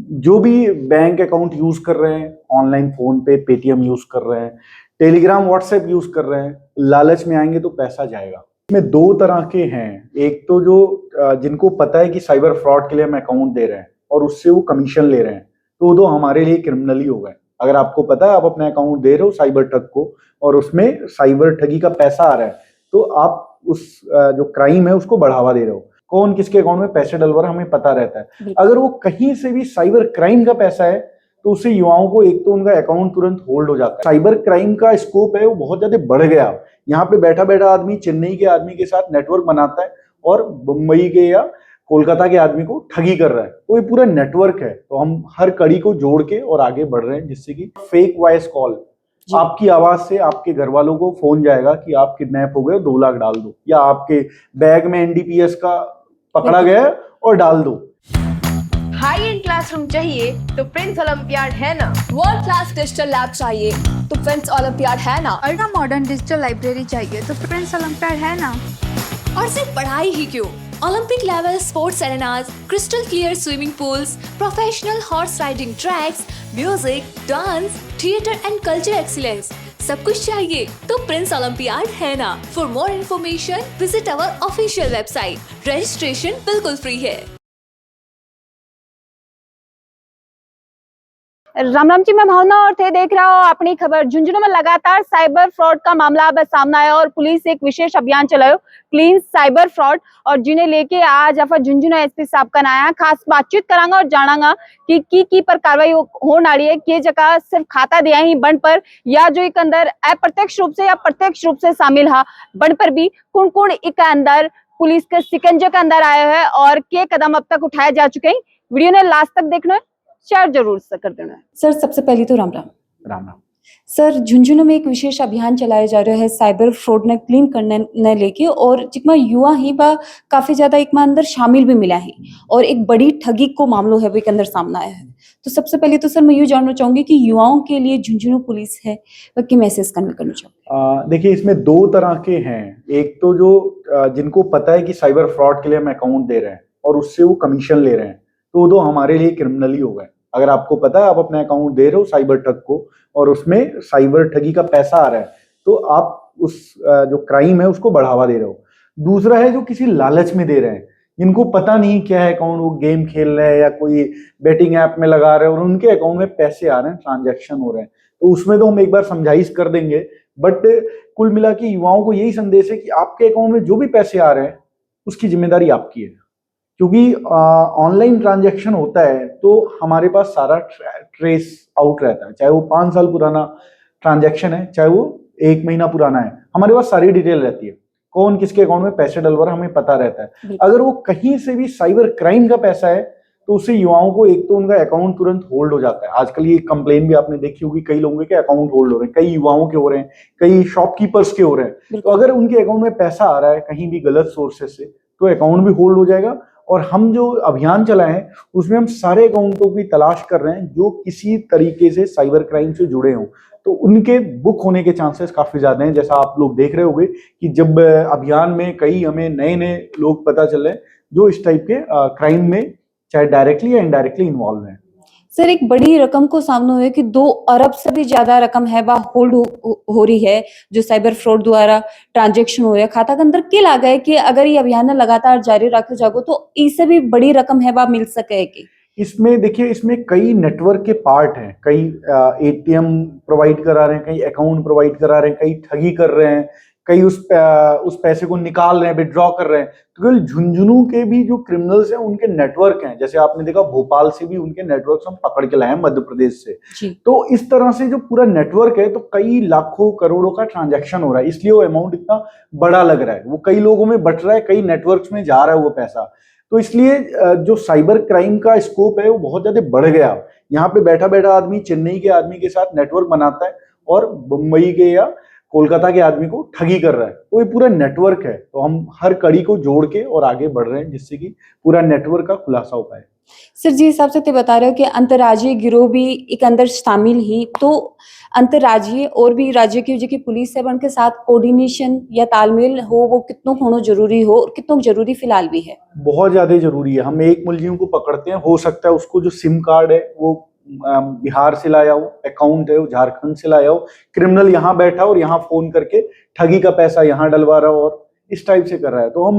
जो भी bank account use कर रहे हैं, ऑनलाइन फोन पे पेटीएम यूज कर रहे हैं, टेलीग्राम व्हाट्सएप यूज कर रहे हैं, लालच में आएंगे तो पैसा जाएगा। इसमें दो तरह के हैं। एक तो जो जिनको पता है कि साइबर फ्रॉड के लिए हम अकाउंट दे रहे हैं और उससे वो कमीशन ले रहे हैं, तो वो तो हमारे लिए क्रिमिनल ही हो गए। अगर आपको पता है आप अपना अकाउंट दे रहे हो साइबर ठग को और उसमें साइबर ठगी का पैसा आ रहा है, तो आप उस जो क्राइम है उसको बढ़ावा दे रहे हो। कौन किसके अकाउंट में पैसे डलवा रहा है हमें पता रहता है। अगर वो कहीं से भी साइबर क्राइम का पैसा है तो उससे युवाओं को एक तो उनका अकाउंट तुरंत होल्ड हो जाता है। साइबर क्राइम का स्कोप है वो बहुत ज्यादा बढ़ गया। यहाँ पे बैठा बैठा आदमी चेन्नई के आदमी के साथ नेटवर्क बनाता है और मुंबई के या कोलकाता के आदमी को ठगी कर रहा है। तो ये पूरा नेटवर्क है, तो हम हर कड़ी को जोड़ के और आगे बढ़ रहे हैं, जिससे कि फेक वॉइस कॉल, आपकी आवाज से आपके घर वालों को फोन जाएगा कि आप किडनैप हो गए, 2 लाख डाल दो, या आपके बैग में एनडीपीएस का पकड़ा गया है और डाल दो। हाई एंड क्लासरूम चाहिए तो प्रिंस ओलंपियाड है ना। वर्ल्ड क्लास डिजिटल लैब चाहिए तो प्रिंस ओलंपियाड है ना। अल्ट्रा मॉडर्न डिजिटल लाइब्रेरी चाहिए तो प्रिंस ओलंपियाड है ना। और सिर्फ पढ़ाई ही क्यों, Olympic level sports arenas, crystal clear swimming pools, professional horse riding tracks, music, dance, theatre and culture excellence, सब कुछ चाहिए तो प्रिंस ओलंपियाड है ना। For more information visit our official website. Registration बिल्कुल फ्री है। राम राम जी, मैं भावना और थे देख रहा हूँ अपनी खबर। झुंझुनू में लगातार साइबर फ्रॉड का मामला अब सामने आया और पुलिस एक विशेष अभियान चलायो, क्लीन साइबर फ्रॉड, और जिन्हें लेके आज अफर झुंझुनू एसपी साहब का आया। खास बातचीत करांगा और जानांगा कि की पर कार्रवाई होने वाली है, के जगह सिर्फ खाता दिया ही बंड पर, या जो एक अंदर अप्रत्यक्ष रूप से या प्रत्यक्ष रूप से शामिल है बंड पर भी कुण कुण एक अंदर पुलिस के शिकंजे के अंदर आए हैं और के कदम अब तक उठाए जा चुके हैं। वीडियो ने लास्ट तक देखना है, शेयर जरूर से कर देना है। सर सबसे पहले तो राम राम। राम राम। सर झुंझुनू में एक विशेष अभियान चलाया जा रहा है साइबर फ्रॉड ने क्लीन करने ने लेके, और जिकमा युवा ही बा काफी ज्यादा एक अंदर शामिल भी मिला है और एक बड़ी ठगी को मामलो है वो एक अंदर सामने आया है। तो सबसे पहले तो सर मैं ये जानना चाहूंगी कि युवाओं के लिए झुंझुनू पुलिस है वह की मैसेज कन्वे करना चाहूंगी। देखिए, इसमें दो तरह के हैं। एक तो जो जिनको पता है कि साइबर फ्रॉड के लिए हम अकाउंट दे रहे हैं और उससे वो कमीशन ले रहे हैं, तो वो तो हमारे लिए क्रिमिनल ही हो गए। अगर आपको पता है आप अपना अकाउंट दे रहे हो साइबर ठग को और उसमें साइबर ठगी का पैसा आ रहा है, तो आप उस जो क्राइम है उसको बढ़ावा दे रहे हो। दूसरा है जो किसी लालच में दे रहे हैं, जिनको पता नहीं क्या है अकाउंट, वो गेम खेल रहे हैं या कोई बेटिंग ऐप में लगा रहे हैं और उनके अकाउंट में पैसे आ रहे हैं, ट्रांजैक्शन हो रहे हैं, तो उसमें तो हम एक बार समझाइश कर देंगे। बट कुल मिला के युवाओं को यही संदेश है कि आपके अकाउंट में जो भी पैसे आ रहे हैं उसकी जिम्मेदारी आपकी है, क्योंकि ऑनलाइन ट्रांजैक्शन होता है तो हमारे पास सारा ट्रेस आउट रहता है। चाहे वो 5 साल पुराना ट्रांजैक्शन है, चाहे वो 1 महीना पुराना है, हमारे पास सारी डिटेल रहती है। कौन किसके अकाउंट में पैसे डलवा रहा है हमें पता रहता है। अगर वो कहीं से भी साइबर क्राइम का पैसा है तो उससे युवाओं को एक तो उनका अकाउंट तुरंत होल्ड हो जाता है। आजकल ये कंप्लेन भी आपने देखी होगी, कई लोगों के अकाउंट होल्ड हो रहे हैं, कई युवाओं के हो रहे हैं, कई शॉपकीपर्स के हो रहे हैं। तो अगर उनके अकाउंट में पैसा आ रहा है कहीं भी गलत सोर्सेस से, तो अकाउंट भी होल्ड हो जाएगा। और हम जो अभियान चलाए हैं उसमें हम सारे अकाउंटों की तलाश कर रहे हैं जो किसी तरीके से साइबर क्राइम से जुड़े हों, तो उनके बुक होने के चांसेस काफी ज्यादा हैं। जैसा आप लोग देख रहे होंगे कि जब अभियान में कई हमें नए नए लोग पता चले जो इस टाइप के क्राइम में चाहे डायरेक्टली या इनडायरेक्टली इन्वॉल्व हैं। सर एक बड़ी रकम को सामने हुए कि 2 अरब से भी ज्यादा रकम है वह होल्ड हो रही है जो साइबर फ्रॉड द्वारा ट्रांजैक्शन हो रहा है खाता के अंदर। के लगा है कि अगर ये अभियान लगातार जारी रखे जागो तो इससे भी बड़ी रकम है वह मिल सके कि इसमें देखिए, इसमें कई नेटवर्क के पार्ट हैं, कई एटीएम प्रोवाइड करा रहे हैं, कई अकाउंट प्रोवाइड करा रहे हैं, कई ठगी कर रहे हैं, कई उस पैसे को निकाल रहे हैं, विड्रॉ कर रहे हैं। तो केवल झुंझुनू के भी जो क्रिमिनल्स हैं उनके नेटवर्क हैं। जैसे आपने देखा भोपाल से भी उनके नेटवर्क हम पकड़ के लाए हैं, मध्य प्रदेश से। तो इस तरह से जो पूरा नेटवर्क है तो कई लाखों करोड़ों का ट्रांजैक्शन हो रहा है, इसलिए वो अमाउंट इतना बड़ा लग रहा है। वो कई लोगों में बट रहा है, कई नेटवर्क में जा रहा है वो पैसा। तो इसलिए जो साइबर क्राइम का स्कोप है वो बहुत ज्यादा बढ़ गया। यहाँ पे बैठा बैठा आदमी चेन्नई के आदमी के साथ नेटवर्क बनाता है और मुंबई के या कोलकाता के आदमी को ठगी कर रहा है। तो ये पूरा नेटवर्क है, तो हम हर कड़ी को जोड़ के और आगे बढ़ रहे हैं जिससे कि पूरा नेटवर्क का खुलासा हो पाए। सर जी हिसाब से ते बता रहे हो कि अंतर्राज्यीय गिरोह भी एक अंदर शामिल ही तो अंतर्राज्यीय और भी राज्य की जो कि पुलिस है उनके साथ कोऑर्डिनेशन या तालमेल हो वो कितनों होना जरूरी हो और कितनों जरूरी फिलहाल भी है। बहुत ज्यादा जरूरी है। हम एक मुलजिम को पकड़ते हैं, हो सकता है उसको जो सिम कार्ड है वो बिहार से लाया हो, अकाउंट है वो झारखंड से लाया हो, क्रिमिनल यहाँ बैठा और यहाँ फोन करके ठगी का पैसा यहाँ डलवा रहा हो और इस टाइप से कर रहा है। तो हम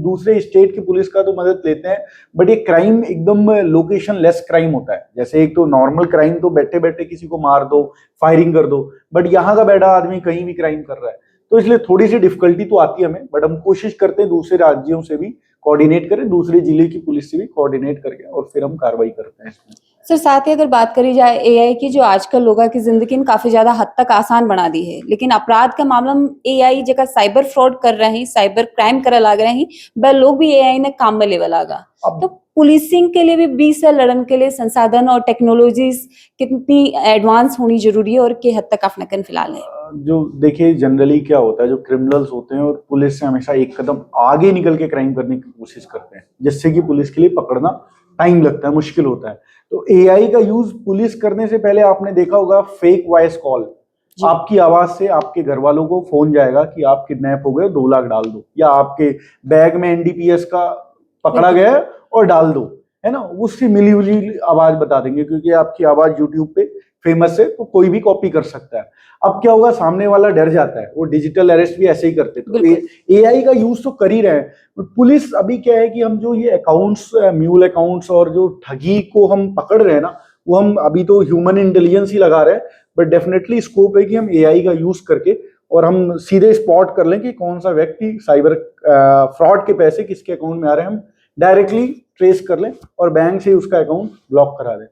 दूसरे स्टेट की पुलिस का तो मदद लेते हैं, बट ये क्राइम एकदम लोकेशन लेस क्राइम होता है। जैसे एक तो नॉर्मल क्राइम तो बैठे बैठे किसी को मार दो, फायरिंग कर दो, बट यहाँ का बैठा आदमी कहीं भी क्राइम कर रहा है। तो इसलिए थोड़ी सी डिफिकल्टी तो आती है हमें, बट हम कोशिश करते हैं दूसरे राज्यों से भी कोऑर्डिनेट करें, दूसरे जिले की पुलिस से भी कोऑर्डिनेट करके और फिर हम कार्रवाई करते हैं इसमें। सर साथ ही अगर बात करी जाए एआई की जो आजकल लोगों की जिंदगी में काफी ज्यादा हद तक आसान बना दी है, लेकिन अपराध का मामला में एआई जगह साइबर फ्रॉड कर रहे हैं, साइबर क्राइम करे लग रहे हैं, वह लोग भी एआई ने काम में लेवल आगा। तो पुलिसिंग के लिए भी 20 से लड़न के लिए संसाधन और टेक्नोलॉजीज कितनी एडवांस होनी जरूरी है और के हद तक अपना फिलहाल है। जो देखिए जनरली क्या होता है, जो क्रिमिनल्स होते हैं और पुलिस से हमेशा एक कदम आगे निकल के क्राइम करने की कोशिश करते हैं, जिससे कि पुलिस के लिए पकड़ना टाइम लगता है, मुश्किल होता है। तो एआई का यूज पुलिस करने से पहले आपने देखा होगा फेक वॉइस कॉल, आपकी आवाज से आपके घर वालों को फोन जाएगा कि आप किडनैप हो गए, 2 लाख डाल दो, या आपके बैग में एनडीपीएस का पकड़ा गया है और डाल दो, है ना। उससे मिली जुली आवाज बता देंगे, क्योंकि आपकी आवाज यूट्यूब पे फेमस है तो कोई भी कॉपी कर सकता है। अब क्या होगा, सामने वाला डर जाता है, वो डिजिटल अरेस्ट भी ऐसे ही करते हैं। तो एआई का यूज तो कर ही रहे हैं। पुलिस अभी क्या है कि हम जो ये अकाउंट्स, म्यूल अकाउंट्स और जो ठगी को हम पकड़ रहे हैं ना, वो हम अभी तो ह्यूमन इंटेलिजेंस ही लगा रहे हैं, बट डेफिनेटली स्कोप है कि हम एआई का यूज करके और हम सीधे स्पॉट कर लें कि कौन सा व्यक्ति साइबर फ्रॉड के पैसे किसके अकाउंट में आ रहे हैं, हम डायरेक्टली ट्रेस कर लें और बैंक से उसका अकाउंट ब्लॉक करा दें।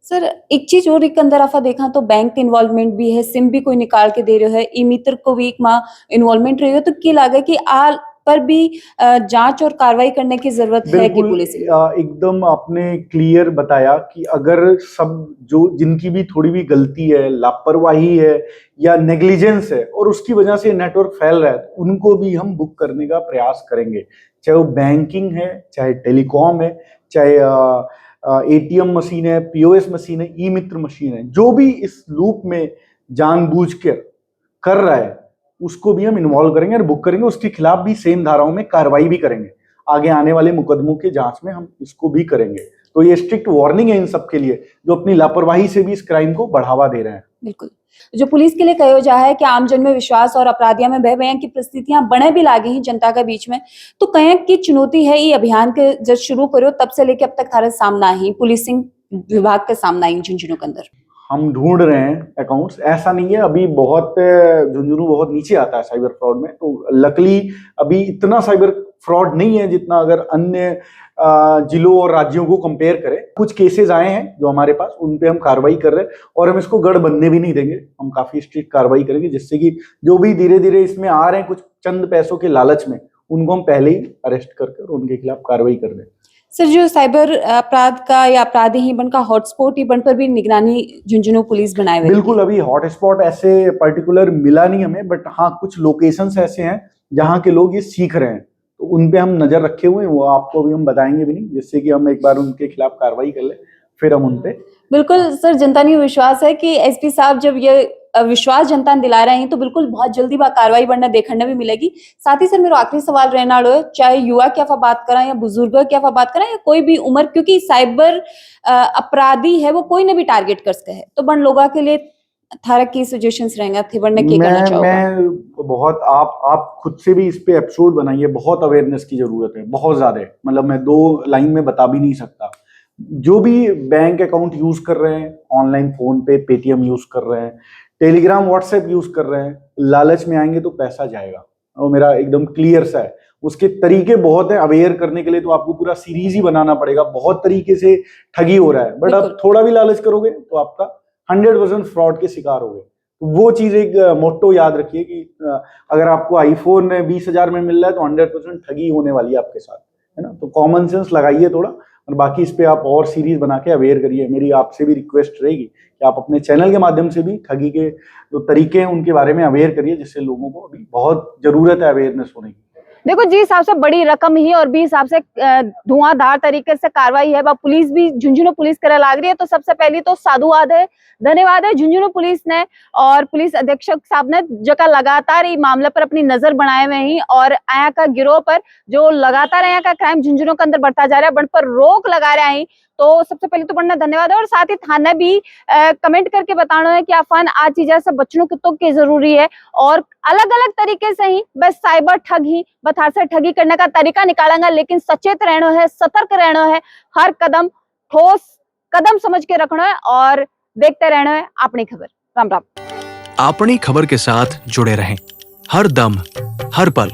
सर एक चीज और एक अंदर आफा देखा तो बैंक इन्वॉल्वमेंट भी है, सिम भी कोई निकाल के दे रहे है, ई मित्र को भी एक माँ इन्वॉल्वमेंट रही है, तो क्या लगा कि आल पर भी जांच और कार्रवाई करने की जरूरत है कि पुलिस एकदम आपने क्लियर बताया कि अगर सब जो जिनकी भी थोड़ी भी गलती है, लापरवाही है या नेग्लिजेंस है और उसकी वजह से नेटवर्क फैल रहा है, तो उनको भी हम बुक करने का प्रयास करेंगे। चाहे वो बैंकिंग है, चाहे टेलीकॉम है, चाहे एटीएम मशीन है, पीओएस मशीन है, ई मित्र मशीन है, जो भी इस लूप में जानबूझकर कर रहा है उसको भी हम इन्वॉल्व करेंगे और बुक करेंगे। उसके खिलाफ भी सेम धाराओं में कार्रवाई भी करेंगे। आगे आने वाले मुकदमों के जांच में हम इसको भी करेंगे। तो ये स्ट्रिक्ट वार्निंग है इन सब के लिए जो अपनी लापरवाही से भी इस क्राइम को बढ़ावा दे रहे हैं। बिल्कुल, जो पुलिस के लिए कहो जा है कि आमजन में विश्वास और अपराधियों में भय भय की परिस्थितियां बने भी लागी हैं जनता के बीच में, तो कहें की चुनौती है ये अभियान के जब शुरू करो तब से लेके अब तक थारे सामना ही पुलिसिंग विभाग के सामना ही झुंझुनू के अंदर हम ढूंढ रहे हैं अकाउंट्स। ऐसा नहीं है, अभी बहुत झुंझुनू बहुत नीचे आता है साइबर फ्रॉड में। तो लकली अभी इतना साइबर फ्रॉड नहीं है जितना अगर अन्य जिलों और राज्यों को कंपेयर करें। कुछ केसेस आए हैं जो हमारे पास, उन पे हम कार्रवाई कर रहे हैं और हम इसको गढ़ बनने भी नहीं देंगे। हम काफी स्ट्रिक्ट कार्रवाई करेंगे जिससे कि जो भी धीरे धीरे इसमें आ रहे हैं कुछ चंद पैसों के लालच में, उनको हम पहले ही अरेस्ट करके और उनके खिलाफ कार्रवाई कर दें। सर जो साइबर अपराध का या अपराधी ही बन का हॉटस्पॉट ही बन पर भी निगरानी झुंझुनू पुलिस बनाए हुए। बिल्कुल, अभी हॉटस्पॉट ऐसे पर्टिकुलर मिला नहीं हमें, बट हाँ कुछ लोकेशंस ऐसे हैं जहाँ के लोग ये सीख रहे हैं, तो उन पे हम नजर रखे हुए हैं। वो आपको भी हम बताएंगे भी नहीं, जिससे कि हम एक बार उनके खिलाफ कार्रवाई कर ले, फिर हम उन पे। बिल्कुल सर, जनता ने विश्वास है कि एसपी साहब जब ये विश्वास जनता ने दिला रहे हैं तो बिल्कुल बहुत जल्दी बात कार्रवाई बढ़ना देखने भी मिलेगी। साथ ही सर मेरा आखिरी सवाल रहना है, चाहे युवा की आप बात करें या बुजुर्ग की आप बात करें या कोई भी उम्र, क्योंकि साइबर अपराधी है वो कोई ने भी टारगेट कर सके है, तो बन लोगों के लिए थारा की सजेशंस रहेंगे थे बढ़ने की करना चाहूंगा। मैं बहुत आप खुद से भी इस पे एपिसोड बनाइए। बहुत अवेयरनेस की जरूरत है, बहुत ज्यादा। मतलब मैं 2 लाइन में बता भी नहीं सकता। जो भी बैंक अकाउंट यूज कर रहे हैं, ऑनलाइन फोन पे पेटीएम यूज कर रहे हैं, टेलीग्राम व्हाट्सएप यूज कर रहे हैं, लालच में आएंगे तो पैसा जाएगा। वो मेरा एकदम क्लियर सा है। उसके तरीके बहुत है, अवेयर करने के लिए तो आपको पूरा सीरीज ही बनाना पड़ेगा। बहुत तरीके से ठगी हो रहा है, बट आप थोड़ा भी लालच करोगे तो आपका 100% फ्रॉड के शिकार हो गए। तो वो चीज एक मोट्टो याद रखिए कि अगर आपको आईफोन 20,000 में मिल रहा है तो 100% ठगी होने वाली है आपके साथ, है ना। तो कॉमन सेंस लगाइए थोड़ा, और बाकी इस पे आप और सीरीज बना के अवेयर करिए। मेरी आपसे भी रिक्वेस्ट रहेगी कि आप अपने चैनल के माध्यम से भी ठगी के जो तरीके हैं उनके बारे में अवेयर करिए, जिससे लोगों को अभी बहुत जरूरत है अवेयरनेस होने की। देखो जी हिसाब से बड़ी रकम ही और भी हिसाब से धुआंधार तरीके से कार्रवाई है वह पुलिस भी झुंझुनू पुलिस करे लाग रही है। तो सबसे पहली तो साधुवाद है, धन्यवाद है झुंझुनू पुलिस ने और पुलिस अधीक्षक साहब ने जगह लगातार ये मामले पर अपनी नजर बनाए हुए ही और आया का गिरोह पर जो लगातार आया का क्राइम झुंझुनू के अंदर बढ़ता जा रहा है बन पर रोक लगा रहा है। तो सबसे पहले तो बढ़ना धन्यवाद है और साथ ही थाने भी कमेंट करके बताना है कि अफवान आज चीजें से बचने कितों की जरूरी है और अलग अलग तरीके से ही बस साइबर ठग ही बता से ठगी करने का तरीका निकालेंगे, लेकिन सचेत रहना है, सतर्क रहना है, हर कदम ठोस कदम समझ के रखना है और देखते रहना है अपनी खबर। राम राम। अपनी खबर के साथ जुड़े रहें हर दम हर पल।